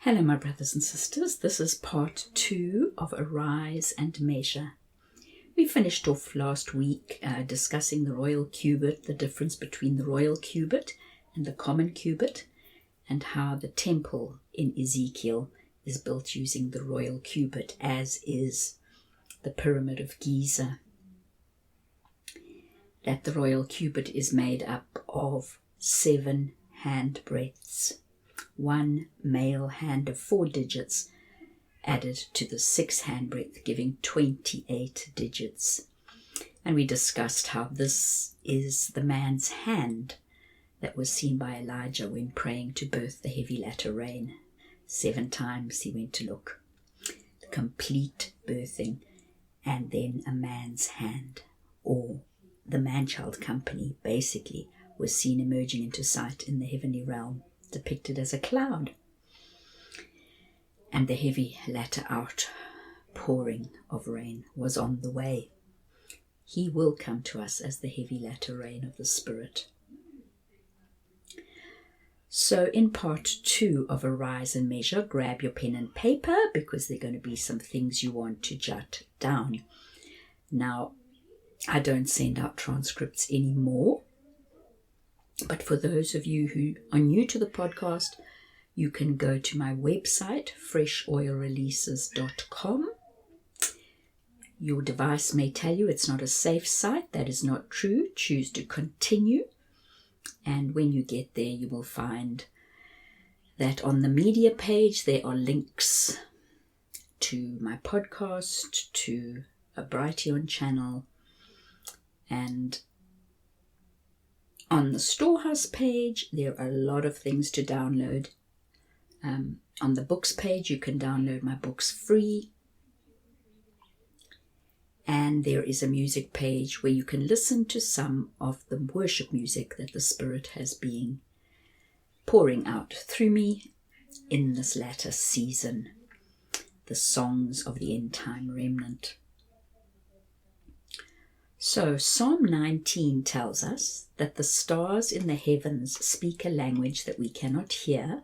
Hello, my brothers and sisters. This is part 2 of Arise and Measure. We finished off last week discussing the royal cubit, the difference between the royal cubit and the common cubit, and how the temple in Ezekiel is built using the royal cubit, as is the Pyramid of Giza. That the royal cubit is made up of 7 handbreadths. 1 male hand of 4 digits added to the 6 handbreadth, giving 28 digits. And we discussed how this is the man's hand that was seen by Elijah when praying to birth the heavy latter rain. 7 times he went to look. The complete birthing, and then a man's hand, or the man-child company, basically, was seen emerging into sight in the heavenly realm, depicted as a cloud, and the heavy latter outpouring of rain was on the way. He will come to us as the heavy latter rain of the Spirit. So in part 2 of Arise and Measure, grab your pen and paper, because there are going to be some things you want to jot down. Now, I don't send out transcripts anymore, but for those of you who are new to the podcast, you can go to my website, freshoilreleases.com. Your device may tell you it's not a safe site. That is not true. Choose to continue. And when you get there, you will find that on the media page, there are links to my podcast, to a Brighteon channel, and on the Storehouse page, there are a lot of things to download. On the books page, you can download my books free. And there is a music page where you can listen to some of the worship music that the Spirit has been pouring out through me in this latter season. The songs of the end time remnant. So Psalm 19 tells us that the stars in the heavens speak a language that we cannot hear,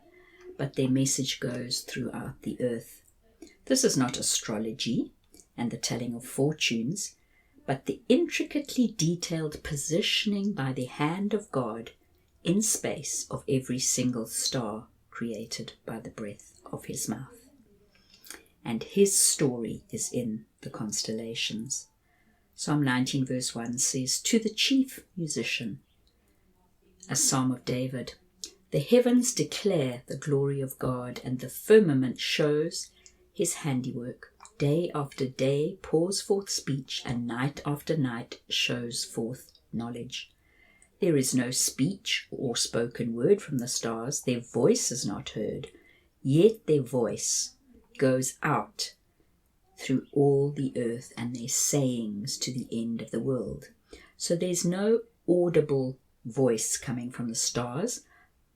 but their message goes throughout the earth. This is not astrology and the telling of fortunes, but the intricately detailed positioning by the hand of God in space of every single star created by the breath of his mouth. And his story is in the constellations. Psalm 19 verse 1 says, "To the chief musician," a psalm of David, "the heavens declare the glory of God, and the firmament shows his handiwork. Day after day pours forth speech, and night after night shows forth knowledge. There is no speech or spoken word from the stars. Their voice is not heard, yet their voice goes out through all the earth, and their sayings to the end of the world." So there's no audible voice coming from the stars,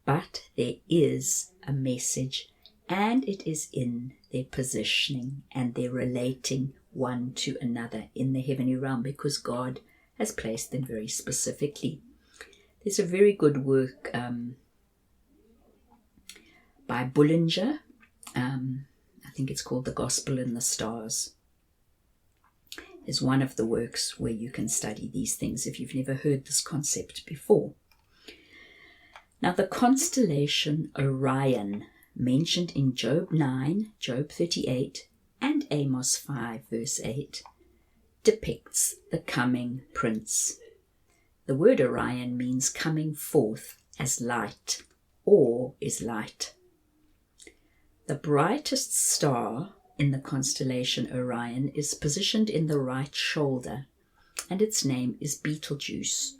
but there is a message, and it is in their positioning and their relating one to another in the heavenly realm, because God has placed them very specifically. There's a very good work by Bullinger. I think it's called The Gospel in the Stars. Is one of the works where you can study these things if you've never heard this concept before. Now, the constellation Orion, mentioned in Job 9, Job 38, and Amos 5, verse 8, depicts the coming prince. The word Orion means coming forth as light, or is light. The brightest star in the constellation Orion is positioned in the right shoulder, and its name is Betelgeuse.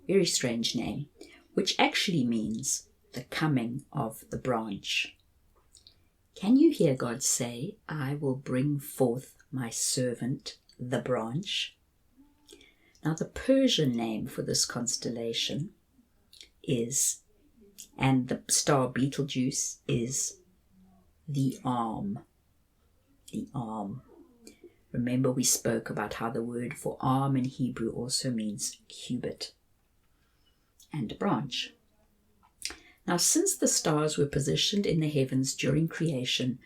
Very strange name, which actually means the coming of the branch. Can you hear God say, "I will bring forth my servant, the branch"? Now, the Persian name for this constellation is, and the star Betelgeuse is, the arm. The arm. Remember, we spoke about how the word for arm in Hebrew also means cubit and branch. Now, since the stars were positioned in the heavens during creation,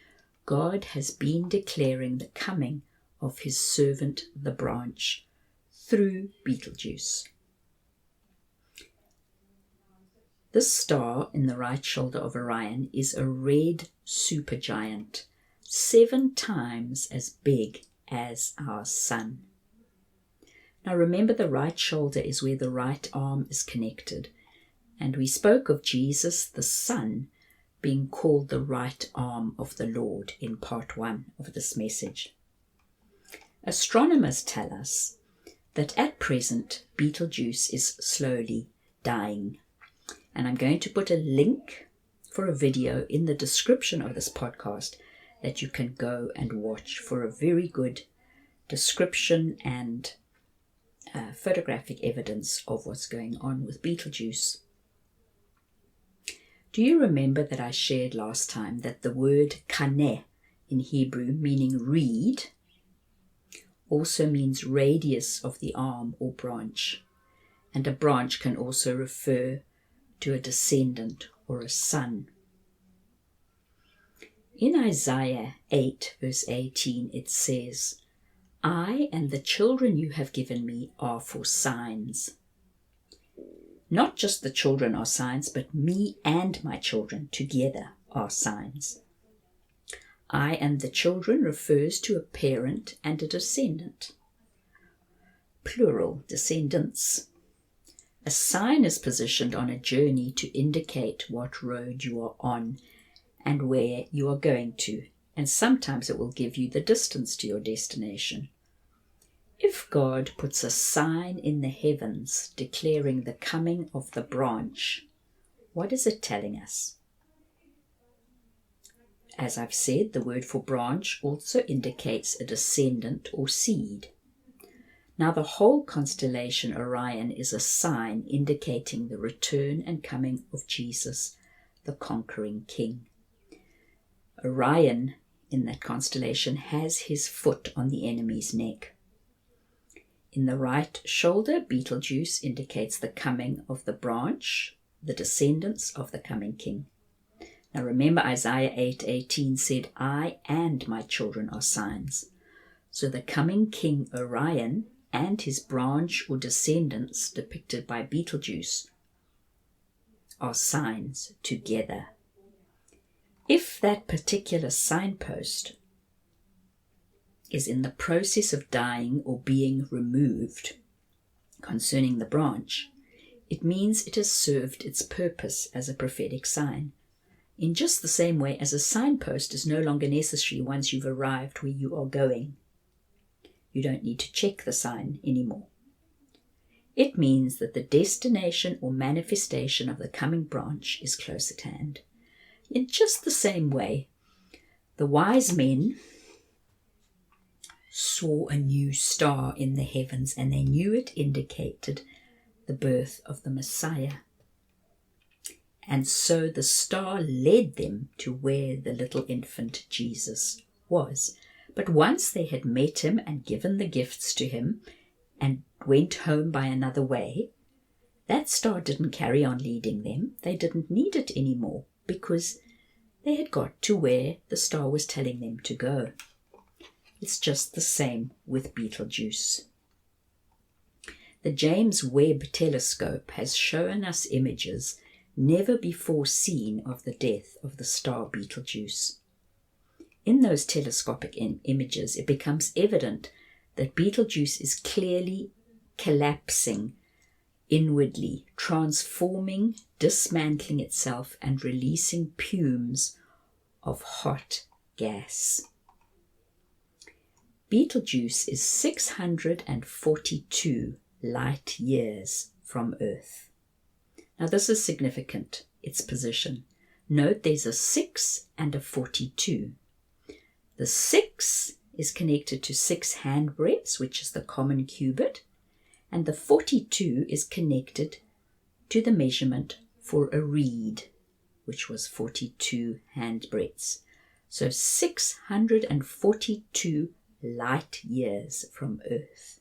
God has been declaring the coming of his servant, the branch, through Betelgeuse. This star in the right shoulder of Orion is a red supergiant, 7 times as big as our sun. Now remember, the right shoulder is where the right arm is connected, and we spoke of Jesus, the Son, being called the right arm of the Lord in part 1 of this message. Astronomers tell us that at present Betelgeuse is slowly dying. And I'm going to put a link for a video in the description of this podcast that you can go and watch for a very good description and photographic evidence of what's going on with Betelgeuse. Do you remember that I shared last time that the word kaneh in Hebrew, meaning reed, also means radius of the arm or branch, and a branch can also refer to a descendant or a son. In Isaiah 8 verse 18 it says, "I and the children you have given me are for signs." Not just the children are signs, but me and my children together are signs. I and the children refers to a parent and a descendant. Plural, descendants. A sign is positioned on a journey to indicate what road you are on and where you are going to, and sometimes it will give you the distance to your destination. If God puts a sign in the heavens declaring the coming of the branch, what is it telling us? As I've said, the word for branch also indicates a descendant or seed. Now, the whole constellation Orion is a sign indicating the return and coming of Jesus, the conquering king. Orion in that constellation has his foot on the enemy's neck. In the right shoulder, Betelgeuse indicates the coming of the branch, the descendants of the coming king. Now remember, Isaiah 8:18 said, "I and my children are signs." So the coming king Orion and his branch or descendants, depicted by Betelgeuse, are signs together. If that particular signpost is in the process of dying or being removed concerning the branch, it means it has served its purpose as a prophetic sign. In just the same way as a signpost is no longer necessary once you've arrived where you are going. You don't need to check the sign anymore. It means that the destination or manifestation of the coming branch is close at hand. In just the same way, the wise men saw a new star in the heavens and they knew it indicated the birth of the Messiah. And so the star led them to where the little infant Jesus was. But once they had met him and given the gifts to him and went home by another way, that star didn't carry on leading them. They didn't need it anymore because they had got to where the star was telling them to go. It's just the same with Betelgeuse. The James Webb Telescope has shown us images never before seen of the death of the star Betelgeuse. In those telescopic images, it becomes evident that Betelgeuse is clearly collapsing inwardly, transforming, dismantling itself, and releasing fumes of hot gas. Betelgeuse is 642 light years from Earth. Now this is significant, its position. Note there's a 6 and a 42. The 6 is connected to 6 handbreadths, which is the common cubit, and the 42 is connected to the measurement for a reed, which was 42 handbreadths. So 642 light years from Earth.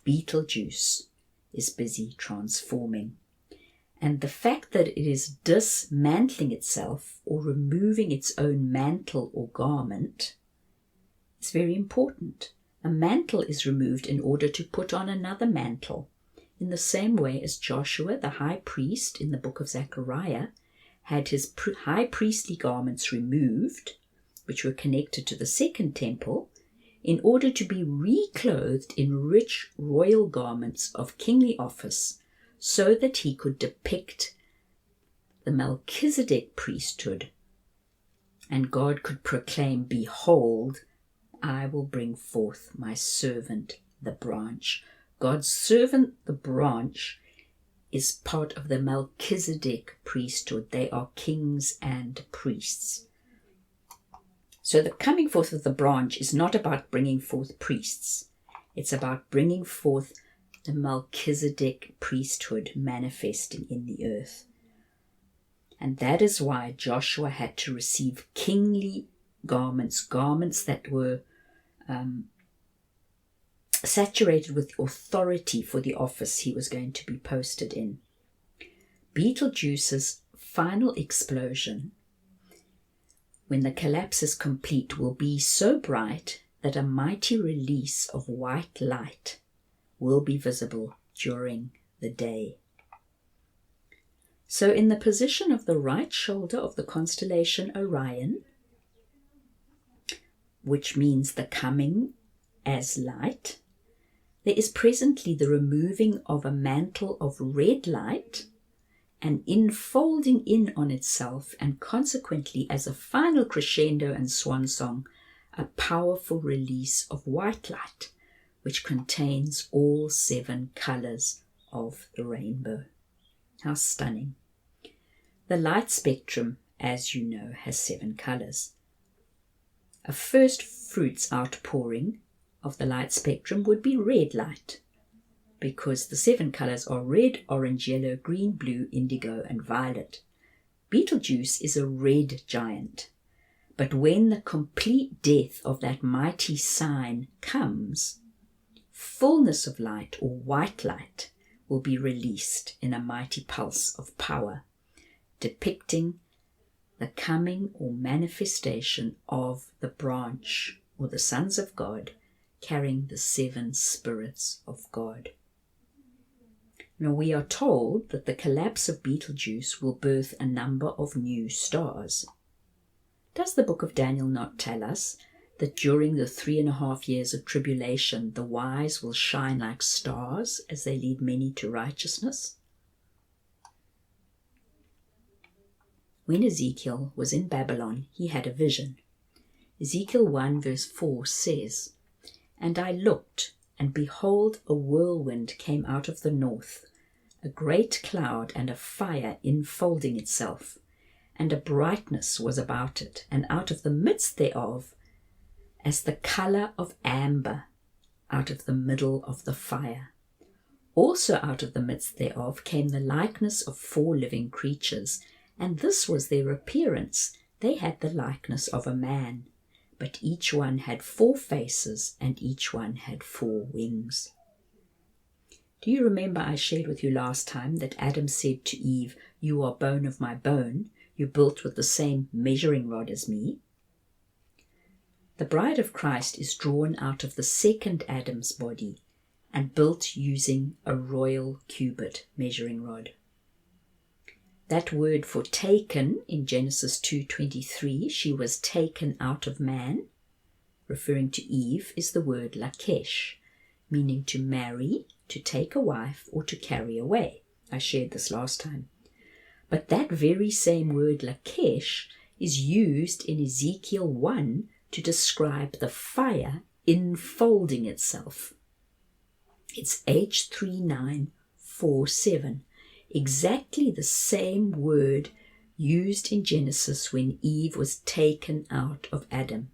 Betelgeuse is busy transforming. And the fact that it is dismantling itself or removing its own mantle or garment is very important. A mantle is removed in order to put on another mantle, in the same way as Joshua, the high priest in the book of Zechariah, had his high priestly garments removed, which were connected to the second temple, in order to be reclothed in rich royal garments of kingly office, so that he could depict the Melchizedek priesthood, and God could proclaim, "Behold, I will bring forth my servant, the branch." God's servant, the branch, is part of the Melchizedek priesthood. They are kings and priests. So the coming forth of the branch is not about bringing forth priests. It's about bringing forth the Melchizedek priesthood manifesting in the earth. And that is why Joshua had to receive kingly garments, garments that were saturated with authority for the office he was going to be posted in. Betelgeuse's final explosion, when the collapse is complete, will be so bright that a mighty release of white light will be visible during the day. So in the position of the right shoulder of the constellation Orion, which means the coming as light, there is presently the removing of a mantle of red light and enfolding in on itself, and consequently as a final crescendo and swan song, a powerful release of white light, which contains all 7 colors of the rainbow. How stunning. The light spectrum, as you know, has 7 colors. A first fruits outpouring of the light spectrum would be red light, because the 7 colors are red, orange, yellow, green, blue, indigo, and violet. Betelgeuse is a red giant, but when the complete death of that mighty sign comes, fullness of light or white light will be released in a mighty pulse of power, depicting the coming or manifestation of the branch or the sons of God, carrying the 7 spirits of God. Now we are told that the collapse of Betelgeuse will birth a number of new stars. Does the book of Daniel not tell us that during the 3.5 years of tribulation, the wise will shine like stars as they lead many to righteousness? When Ezekiel was in Babylon, he had a vision. Ezekiel 1 verse 4 says, "And I looked, and behold, a whirlwind came out of the north, a great cloud and a fire enfolding itself, and a brightness was about it, and out of the midst thereof, as the color of amber, out of the middle of the fire. Also out of the midst thereof came the likeness of 4 living creatures, and this was their appearance. They had the likeness of a man, but each one had 4 faces, and each one had 4 wings." Do you remember I shared with you last time that Adam said to Eve, "You are bone of my bone, you built with the same measuring rod as me"? The bride of Christ is drawn out of the second Adam's body and built using a royal cubit measuring rod. That word for taken in Genesis 2:23, she was taken out of man, referring to Eve, is the word lakesh, meaning to marry, to take a wife, or to carry away. I shared this last time. But that very same word lakesh is used in Ezekiel 1 to describe the fire enfolding itself. It's H3947, exactly the same word used in Genesis when Eve was taken out of Adam.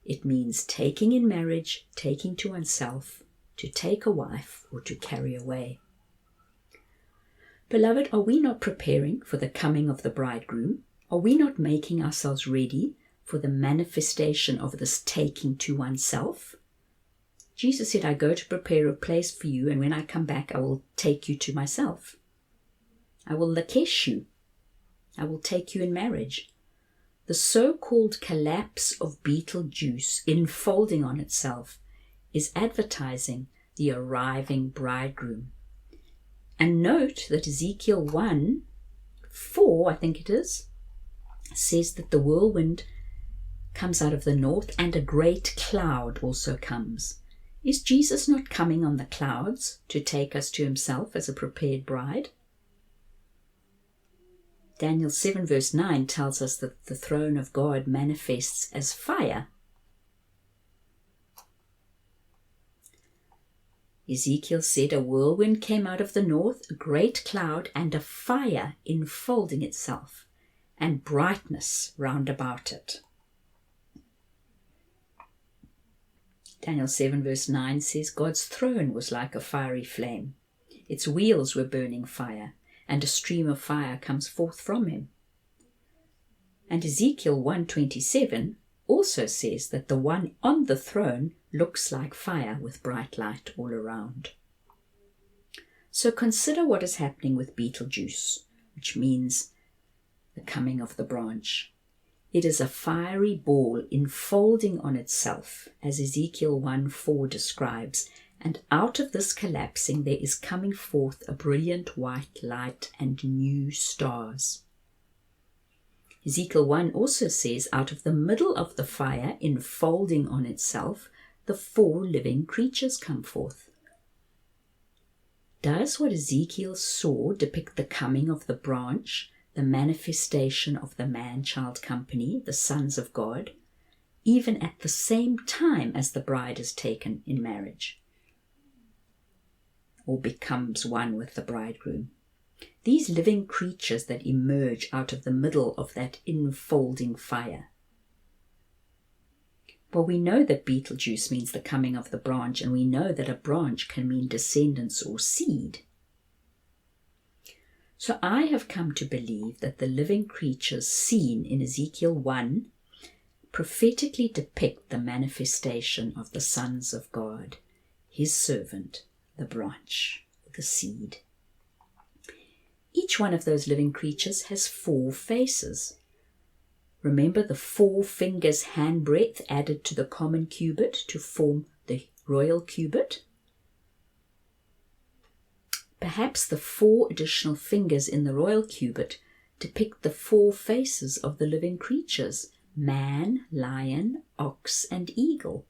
It means taking in marriage, taking to oneself, to take a wife, or to carry away. Beloved, are we not preparing for the coming of the bridegroom? Are we not making ourselves ready for the manifestation of this taking to oneself? Jesus said, "I go to prepare a place for you, and when I come back, I will take you to myself." I will lakesh you. I will take you in marriage. The so-called collapse of Betelgeuse enfolding on itself is advertising the arriving bridegroom. And note that Ezekiel 1:4, I think it is, says that the whirlwind comes out of the north and a great cloud also comes. Is Jesus not coming on the clouds to take us to himself as a prepared bride? Daniel 7 verse 9 tells us that the throne of God manifests as fire. Ezekiel said a whirlwind came out of the north, a great cloud, and a fire enfolding itself, and brightness round about it. Daniel 7 verse 9 says God's throne was like a fiery flame. Its wheels were burning fire, and a stream of fire comes forth from him. And Ezekiel 1:27 also says that the one on the throne looks like fire with bright light all around. So consider what is happening with Betelgeuse, which means the coming of the branch. It is a fiery ball enfolding on itself, as Ezekiel 1:4 describes, and out of this collapsing there is coming forth a brilliant white light and new stars. Ezekiel 1 also says, out of the middle of the fire enfolding on itself, the 4 living creatures come forth. Does what Ezekiel saw depict the coming of the branch, the manifestation of the man-child company, the sons of God, even at the same time as the bride is taken in marriage, or becomes one with the bridegroom? These living creatures that emerge out of the middle of that enfolding fire. Well, we know that Betelgeuse means the coming of the branch, and we know that a branch can mean descendants or seed. So I have come to believe that the living creatures seen in Ezekiel 1 prophetically depict the manifestation of the sons of God, his servant, the branch, the seed. Each one of those living creatures has 4 faces. Remember the 4 fingers handbreadth added to the common cubit to form the royal cubit? Perhaps the 4 additional fingers in the royal cubit depict the 4 faces of the living creatures: man, lion, ox, and eagle.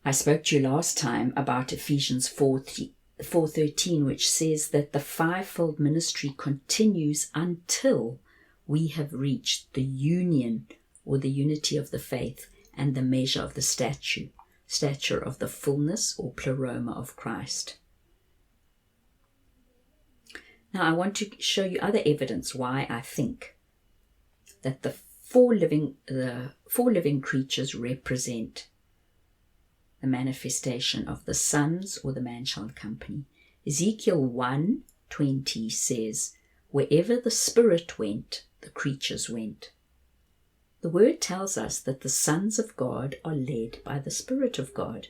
I spoke to you last time about Ephesians 4:13, which says that the fivefold ministry continues until we have reached the union or the unity of the faith and the measure of the stature of the fullness or pleroma of Christ. Now I want to show you other evidence why I think that the four living creatures represent the manifestation of the sons or the man-child company. Ezekiel 1:20 says, wherever the Spirit went, the creatures went. The word tells us that the sons of God are led by the Spirit of God.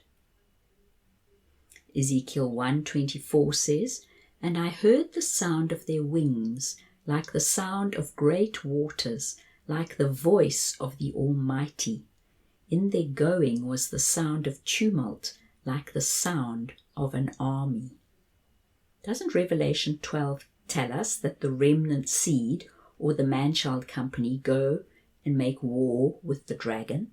Ezekiel 1:24 says, and I heard the sound of their wings, like the sound of great waters, like the voice of the Almighty. In their going was the sound of tumult, like the sound of an army. Doesn't Revelation 12 tell us that the remnant seed or the man-child company go and make war with the dragon?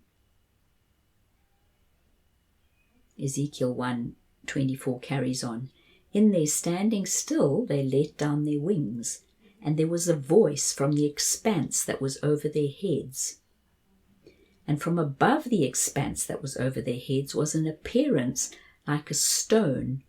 Ezekiel 1:24 carries on. In their standing still they let down their wings, and there was a voice from the expanse that was over their heads. And from above the expanse that was over their heads was an appearance like a stone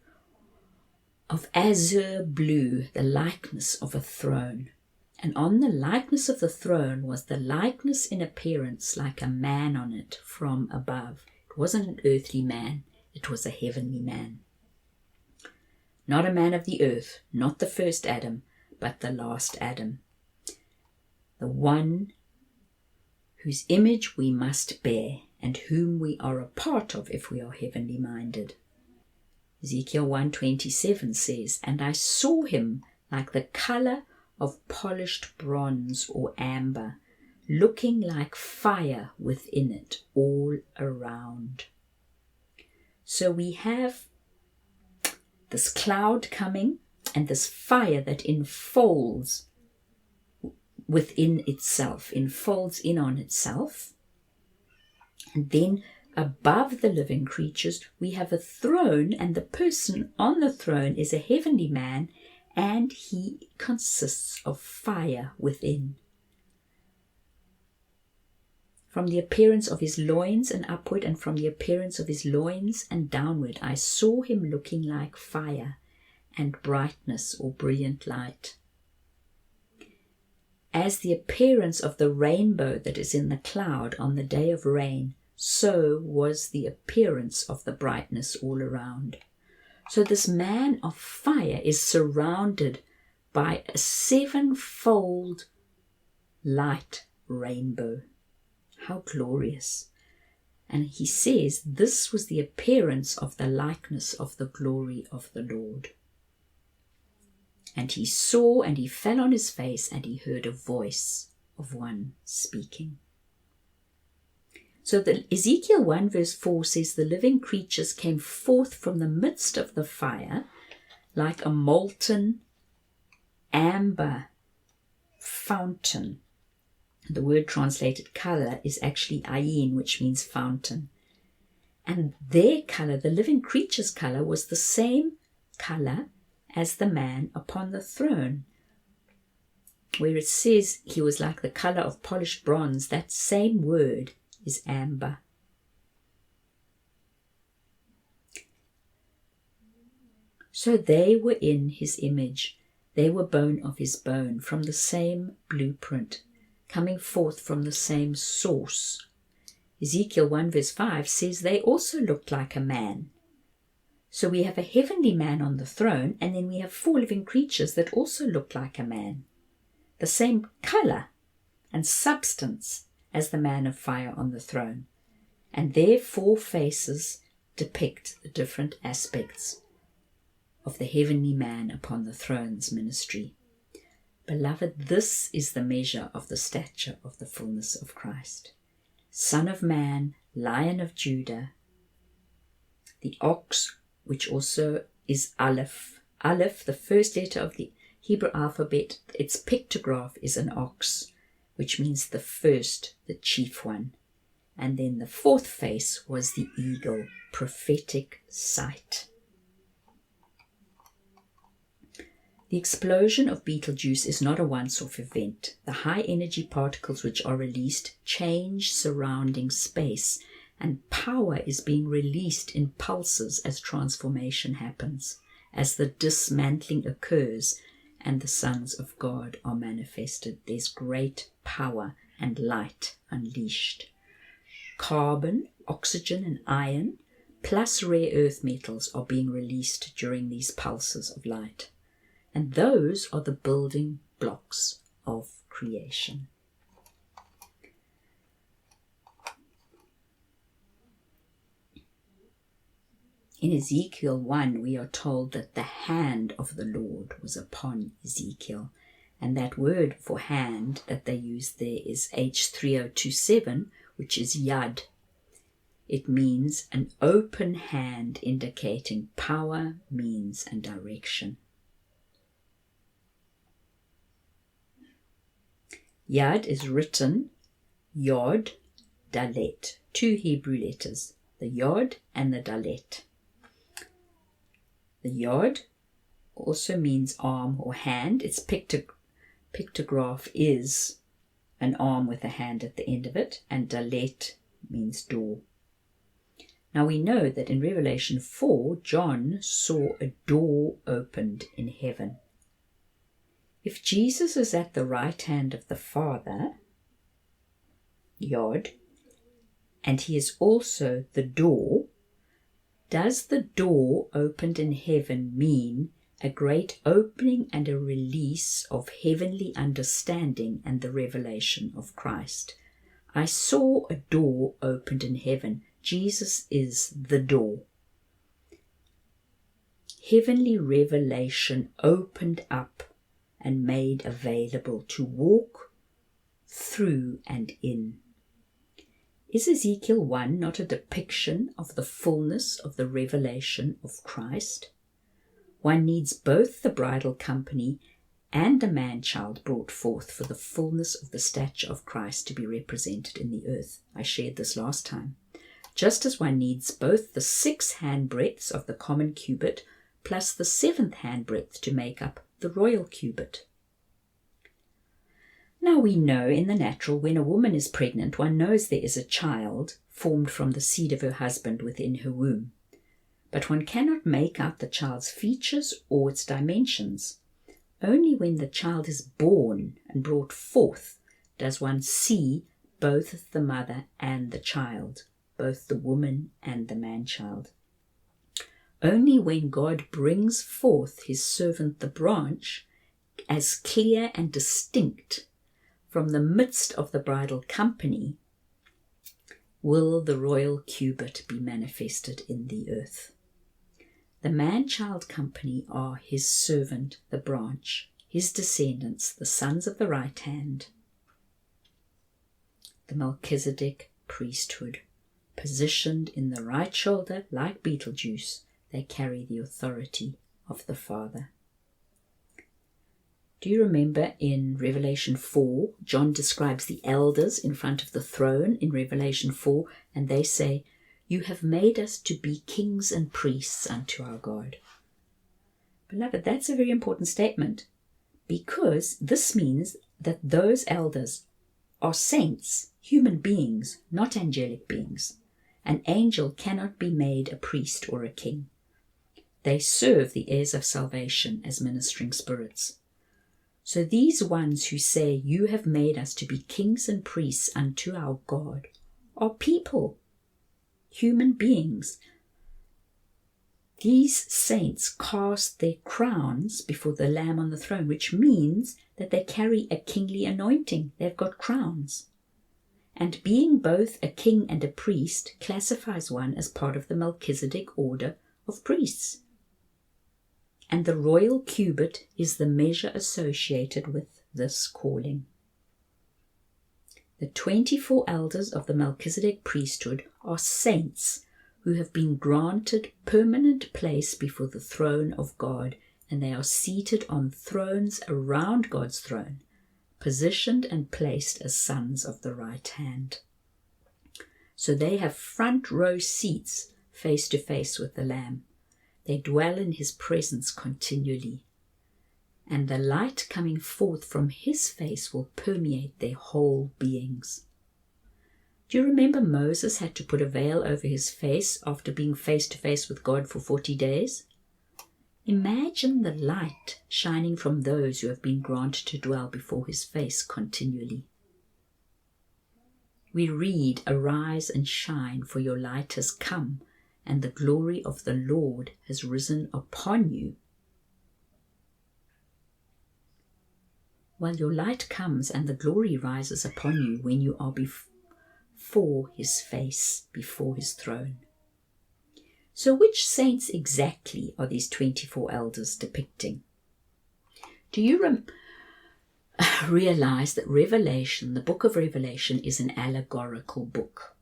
of azure blue, the likeness of a throne. And on the likeness of the throne was the likeness in appearance like a man on it from above. It wasn't an earthly man, it was a heavenly man. Not a man of the earth, not the first Adam, but the last Adam. The one whose image we must bear and whom we are a part of if we are heavenly minded. Ezekiel 1:27 says, and I saw him like the color of polished bronze or amber, looking like fire within it all around. So we have this cloud coming and this fire that enfolds within itself, enfolds in on itself. And then above the living creatures, we have a throne, and the person on the throne is a heavenly man, and he consists of fire within. From the appearance of his loins and upward, and from the appearance of his loins and downward, I saw him looking like fire and brightness or brilliant light. As the appearance of the rainbow that is in the cloud on the day of rain, so was the appearance of the brightness all around. So this man of fire is surrounded by a sevenfold light rainbow. How glorious. And he says this was the appearance of the likeness of the glory of the Lord. And he saw, and he fell on his face, and he heard a voice of one speaking. So the Ezekiel 1 verse 4 says, the living creatures came forth from the midst of the fire like a molten amber fountain. The word translated color is actually ayin, which means fountain. And their color, the living creature's color, was the same color as the man upon the throne. Where it says he was like the color of polished bronze, that same word is amber. So they were in his image. They were bone of his bone, from the same blueprint, coming forth from the same source. Ezekiel 1 verse 5 says they also looked like a man. So we have a heavenly man on the throne, and then we have 4 living creatures that also look like a man. The same color and substance as the man of fire on the throne. And their 4 faces depict the different aspects of the heavenly man upon the throne's ministry. Beloved, this is the measure of the stature of the fullness of Christ. Son of man, Lion of Judah, the ox, which also is Aleph. Aleph, the first letter of the Hebrew alphabet, its pictograph is an ox, which means the first, the chief one. And then the 4th face was the eagle, prophetic sight. The explosion of Betelgeuse is not a once-off event. The high-energy particles which are released change surrounding space, and power is being released in pulses as transformation happens, as the dismantling occurs and the sons of God are manifested. There's great power and light unleashed. Carbon, oxygen, and iron, plus rare earth metals are being released during these pulses of light. And those are the building blocks of creation. In Ezekiel 1, we are told that the hand of the Lord was upon Ezekiel. And that word for hand that they use there is H3027, which is yad. It means an open hand indicating power, means, and direction. Yad is written Yod, Dalet, 2 Hebrew letters, the Yod and the Dalet. The Yod also means arm or hand. Its pictograph is an arm with a hand at the end of it, and Dalet means door. Now we know that in Revelation 4, John saw a door opened in heaven. If Jesus is at the right hand of the Father, Yod, and he is also the door, does the door opened in heaven mean a great opening and a release of heavenly understanding and the revelation of Christ? I saw a door opened in heaven. Jesus is the door. Heavenly revelation opened up and made available to walk through and in. Is Ezekiel 1 not a depiction of the fullness of the revelation of Christ? One needs both the bridal company and a man-child brought forth for the fullness of the stature of Christ to be represented in the earth. I shared this last time. Just as one needs both the 6 handbreadths of the common cubit plus the 7th handbreadth to make up the royal cubit. Now we know in the natural, when a woman is pregnant, one knows there is a child formed from the seed of her husband within her womb. But one cannot make out the child's features or its dimensions. Only when the child is born and brought forth does one see both the mother and the child, both the woman and the man-child. Only when God brings forth his servant the branch, as clear and distinct from the midst of the bridal company, will the royal cubit be manifested in the earth. The man-child company are his servant, the branch, his descendants, the sons of the right hand, the Melchizedek priesthood. Positioned in the right shoulder like Beetlejuice, they carry the authority of the Father. Do you remember in Revelation 4, John describes the elders in front of the throne in Revelation 4, and they say, "You have made us to be kings and priests unto our God." Beloved, that's a very important statement, because this means that those elders are saints, human beings, not angelic beings. An angel cannot be made a priest or a king. They serve the heirs of salvation as ministering spirits. So these ones who say, "You have made us to be kings and priests unto our God," are people, human beings. These saints cast their crowns before the Lamb on the throne, which means that they carry a kingly anointing. They've got crowns. And being both a king and a priest classifies one as part of the Melchizedek order of priests. And the royal cubit is the measure associated with this calling. The 24 elders of the Melchizedek priesthood are saints who have been granted permanent place before the throne of God, and they are seated on thrones around God's throne, positioned and placed as sons of the right hand. So they have front row seats face to face with the Lamb. They dwell in his presence continually, and the light coming forth from his face will permeate their whole beings. Do you remember Moses had to put a veil over his face after being face to face with God for 40 days? Imagine the light shining from those who have been granted to dwell before his face continually. We read, "Arise and shine, for your light has come, and the glory of the Lord has risen upon you." Well, your light comes and the glory rises upon you when you are before his face, before his throne. So which saints exactly are these 24 elders depicting? Do you realize that Revelation, the book of Revelation, is an allegorical book?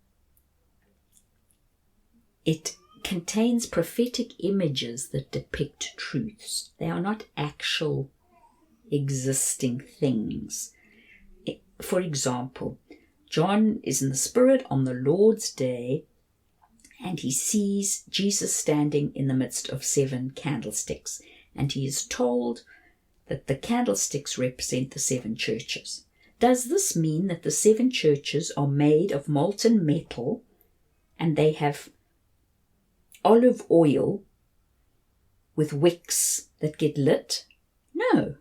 It contains prophetic images that depict truths. They are not actual existing things. For example, John is in the Spirit on the Lord's day, and he sees Jesus standing in the midst of 7 candlesticks, and he is told that the candlesticks represent the 7 churches. Does this mean that the 7 churches are made of molten metal and they have olive oil with wicks that get lit? No.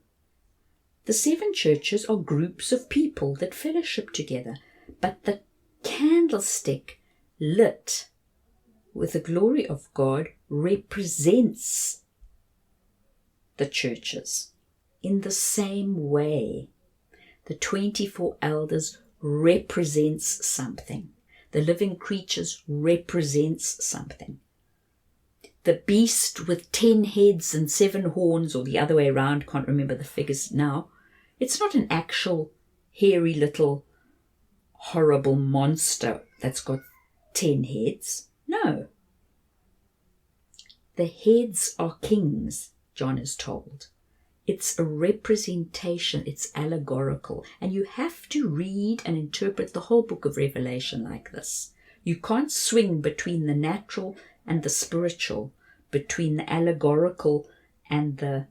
The 7 churches are groups of people that fellowship together, but the candlestick lit with the glory of God represents the churches. In the same way, the 24 elders represents something. The living creatures represents something. the beast with 10 heads and 7 horns, or the other way around, can't remember the figures now. It's not an actual hairy little horrible monster that's got 10 heads. No. The heads are kings, John is told. It's a representation, it's allegorical, and you have to read and interpret the whole book of Revelation like this. You can't swing between the natural and the spiritual, between the allegorical and the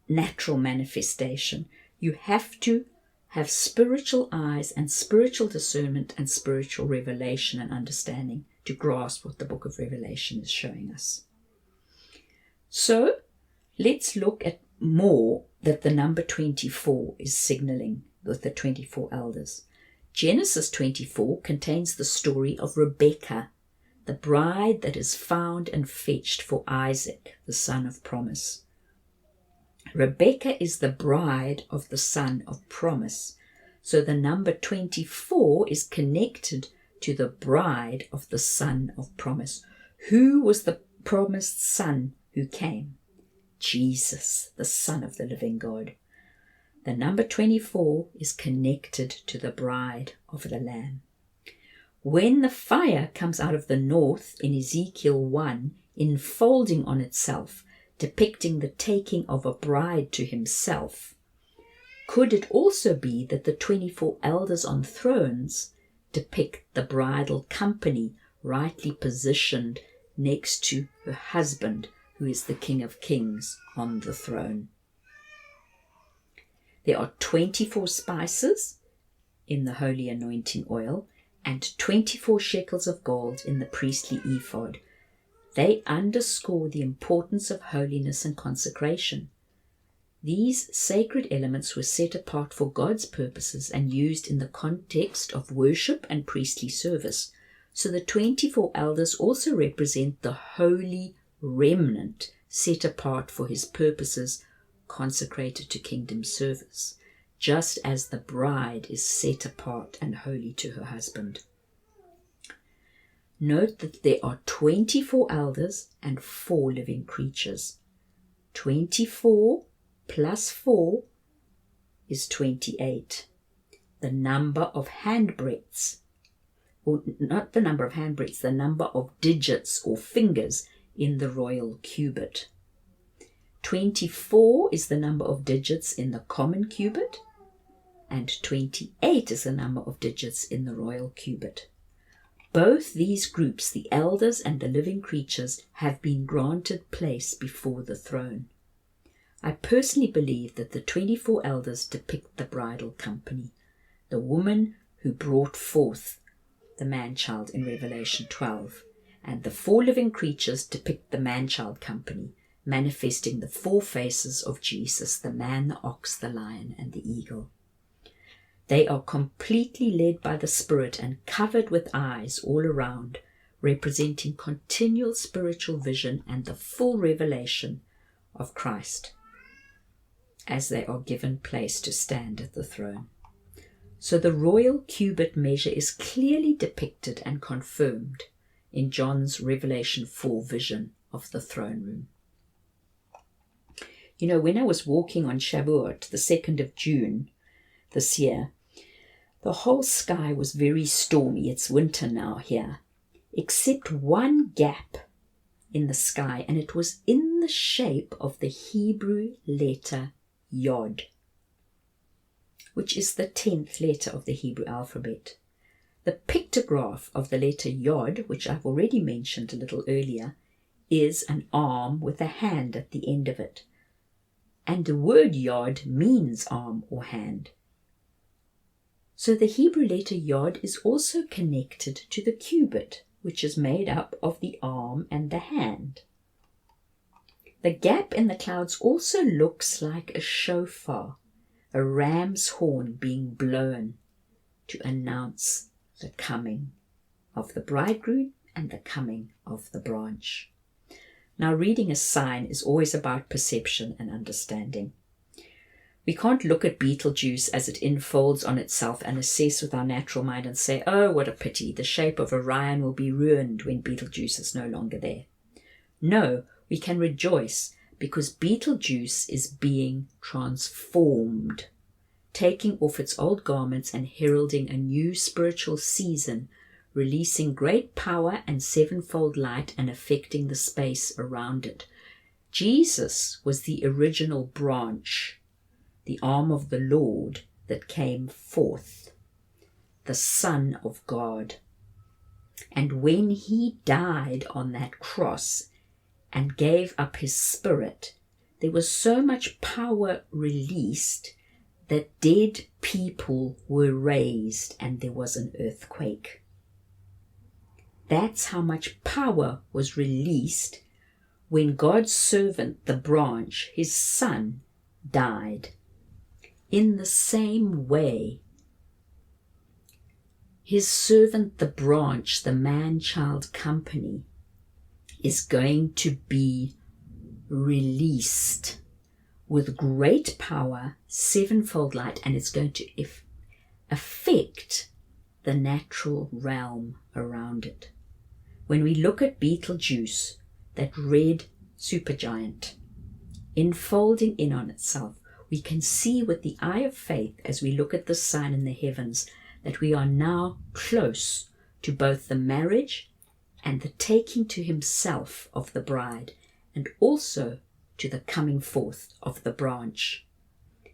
natural manifestation. You have to have spiritual eyes and spiritual discernment and spiritual revelation and understanding to grasp what the book of Revelation is showing us. So, let's look at more that the number 24 is signaling with the 24 elders. Genesis 24 contains the story of Rebekah, the bride that is found and fetched for Isaac, the son of promise. Rebekah is the bride of the son of promise. So the number 24 is connected to the bride of the son of promise. Who was the promised son who came? Jesus, the Son of the living God. The number 24 is connected to the bride of the Lamb. When the fire comes out of the north in Ezekiel 1, enfolding on itself, depicting the taking of a bride to himself, could it also be that the 24 elders on thrones depict the bridal company rightly positioned next to her husband, who is the King of Kings on the throne? There are 24 spices in the holy anointing oil and 24 shekels of gold in the priestly ephod. They underscore the importance of holiness and consecration. These sacred elements were set apart for God's purposes and used in the context of worship and priestly service. So the 24 elders also represent the holy remnant set apart for his purposes, consecrated to kingdom service, just as the bride is set apart and holy to her husband. Note that there are 24 elders and 4 living creatures. 24 plus 4 is 28. The number of handbreadths, or not the number of handbreadths, the number of digits or fingers in the royal cubit. 24 is the number of digits in the common cubit, and 28 is the number of digits in the royal cubit. Both these groups, the elders and the living creatures, have been granted place before the throne. I personally believe that the 24 elders depict the bridal company, the woman who brought forth the man-child in Revelation 12, and the 4 living creatures depict the man-child company, manifesting the 4 faces of Jesus, the man, the ox, the lion, and the eagle. They are completely led by the Spirit and covered with eyes all around, representing continual spiritual vision and the full revelation of Christ as they are given place to stand at the throne. So the royal cubit measure is clearly depicted and confirmed in John's Revelation 4 vision of the throne room. You know, when I was walking on Shavuot, the 2nd of June this year, the whole sky was very stormy. It's winter now here, except one gap in the sky, and it was in the shape of the Hebrew letter Yod, which is the 10th letter of the Hebrew alphabet. The pictograph of the letter Yod, which I've already mentioned a little earlier, is an arm with a hand at the end of it. And the word Yod means arm or hand. So the Hebrew letter Yod is also connected to the cubit, which is made up of the arm and the hand. The gap in the clouds also looks like a shofar, a ram's horn being blown to announce the coming of the bridegroom and the coming of the branch. Now, reading a sign is always about perception and understanding. We can't look at Betelgeuse as it unfolds on itself and assess with our natural mind and say, oh, what a pity, the shape of Orion will be ruined when Betelgeuse is no longer there. No, we can rejoice because Betelgeuse is being transformed, taking off its old garments and heralding a new spiritual season, releasing great power and sevenfold light and affecting the space around it. Jesus was the original branch, the arm of the Lord that came forth, the Son of God. And when he died on that cross and gave up his spirit, there was so much power released that dead people were raised and there was an earthquake. That's how much power was released when God's servant, the branch, his son, died. In the same way, his servant, the branch, the man-child company, is going to be released with great power, sevenfold light, and it's going to affect the natural realm around it. When we look at Betelgeuse, that red supergiant, enfolding in on itself, we can see with the eye of faith as we look at the sign in the heavens that we are now close to both the marriage and the taking to himself of the bride, and also to the coming forth of the branch,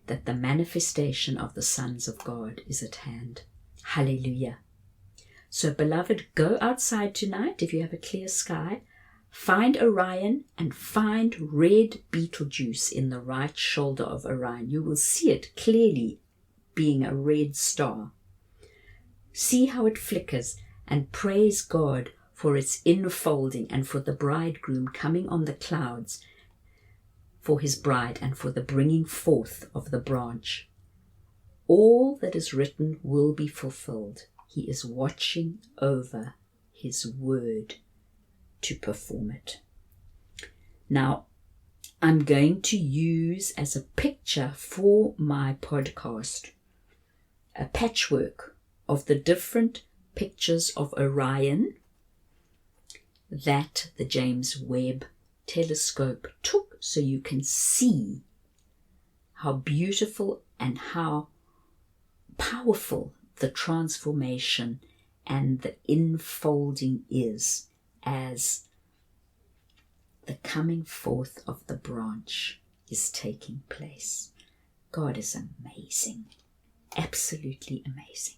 that the manifestation of the sons of God is at hand. Hallelujah. So, beloved, go outside tonight if you have a clear sky. Find Orion and find red Betelgeuse in the right shoulder of Orion. You will see it clearly being a red star. See how it flickers and praise God for its infolding and for the bridegroom coming on the clouds for his bride and for the bringing forth of the branch. All that is written will be fulfilled. He is watching over his word to perform it. Now, I'm going to use as a picture for my podcast a patchwork of the different pictures of Orion that the James Webb telescope took, so you can see how beautiful and how powerful the transformation and the infolding is as the coming forth of the branch is taking place. God is amazing, absolutely amazing.